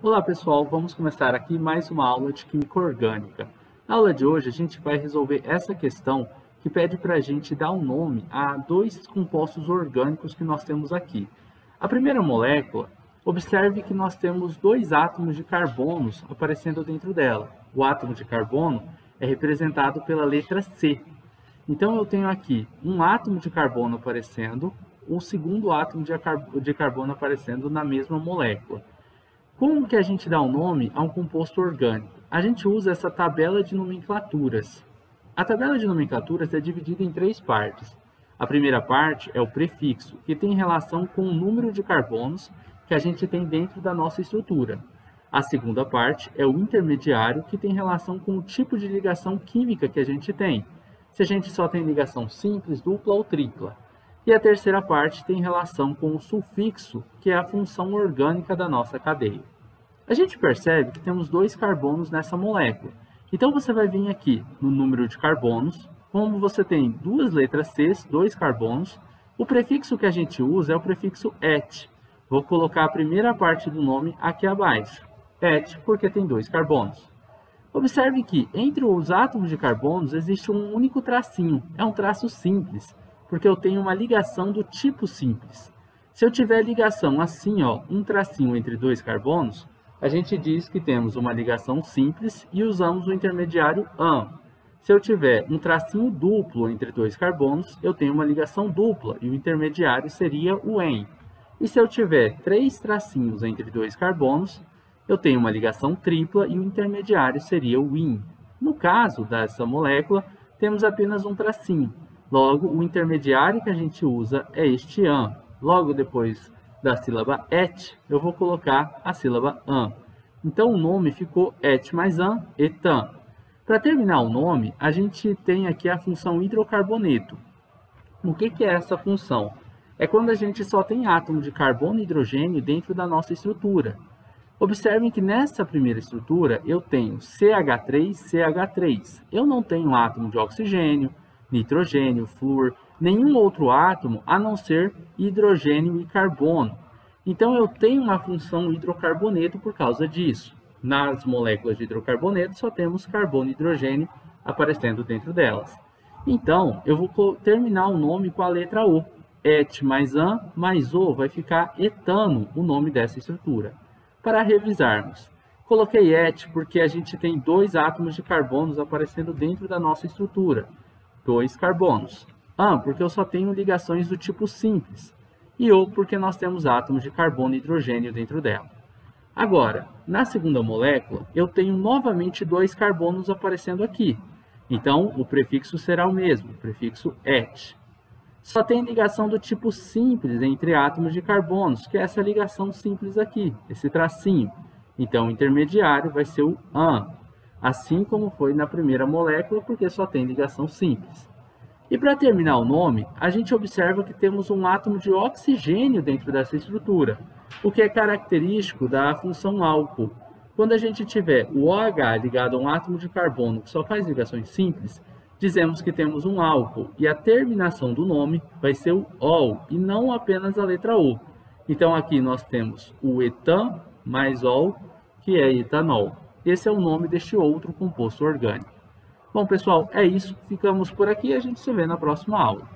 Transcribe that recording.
Olá pessoal, vamos começar aqui mais uma aula de Química Orgânica. Na aula de hoje a gente vai resolver essa questão que pede para a gente dar um nome a dois compostos orgânicos que nós temos aqui. A primeira molécula, observe que nós temos dois átomos de carbonos aparecendo dentro dela. O átomo de carbono é representado pela letra C. Então eu tenho aqui um átomo de carbono aparecendo, o segundo átomo de carbono aparecendo na mesma molécula. Como que a gente dá um nome a um composto orgânico? A gente usa essa tabela de nomenclaturas. A tabela de nomenclaturas é dividida em três partes. A primeira parte é o prefixo, que tem relação com o número de carbonos que a gente tem dentro da nossa estrutura. A segunda parte é o intermediário, que tem relação com o tipo de ligação química que a gente tem. Se a gente só tem ligação simples, dupla ou tripla. E a terceira parte tem relação com o sufixo, que é a função orgânica da nossa cadeia. A gente percebe que temos dois carbonos nessa molécula. Então você vai vir aqui no número de carbonos, como você tem duas letras C, dois carbonos, o prefixo que a gente usa é o prefixo et. Vou colocar a primeira parte do nome aqui abaixo, et, porque tem dois carbonos. Observe que entre os átomos de carbonos existe um único tracinho, é um traço simples, porque eu tenho uma ligação do tipo simples. Se eu tiver ligação assim, um tracinho entre dois carbonos, a gente diz que temos uma ligação simples e usamos o intermediário AN. Se eu tiver um tracinho duplo entre dois carbonos, eu tenho uma ligação dupla e o intermediário seria o EN. E se eu tiver três tracinhos entre dois carbonos, eu tenho uma ligação tripla e o intermediário seria o IN. No caso dessa molécula, temos apenas um tracinho. Logo, o intermediário que a gente usa é este AN. Logo depois da sílaba et, eu vou colocar a sílaba an. Então, o nome ficou et mais an, etan. Para terminar o nome, a gente tem aqui a função hidrocarboneto. O que é essa função? É quando a gente só tem átomo de carbono e hidrogênio dentro da nossa estrutura. Observem que nessa primeira estrutura eu tenho CH3, CH3. Eu não tenho átomo de oxigênio, nitrogênio, flúor, nenhum outro átomo a não ser hidrogênio e carbono. Então eu tenho uma função hidrocarboneto por causa disso. Nas moléculas de hidrocarboneto só temos carbono e hidrogênio aparecendo dentro delas. Então eu vou terminar o nome com a letra O. Et mais an mais O vai ficar etano, o nome dessa estrutura. Para revisarmos, coloquei et porque a gente tem dois átomos de carbonos aparecendo dentro da nossa estrutura. Dois carbonos. An, porque eu só tenho ligações do tipo simples. E O, porque nós temos átomos de carbono e hidrogênio dentro dela. Agora, na segunda molécula, eu tenho novamente dois carbonos aparecendo aqui. Então, o prefixo será o mesmo, o prefixo et. Só tem ligação do tipo simples entre átomos de carbonos, que é essa ligação simples aqui, esse tracinho. Então, o intermediário vai ser o an, assim como foi na primeira molécula, porque só tem ligação simples. E para terminar o nome, a gente observa que temos um átomo de oxigênio dentro dessa estrutura, o que é característico da função álcool. Quando a gente tiver o OH ligado a um átomo de carbono que só faz ligações simples, dizemos que temos um álcool e a terminação do nome vai ser o ol e não apenas a letra O. Então aqui nós temos o etan mais ol, que é etanol. Esse é o nome deste outro composto orgânico. Bom, pessoal, é isso. Ficamos por aqui e a gente se vê na próxima aula.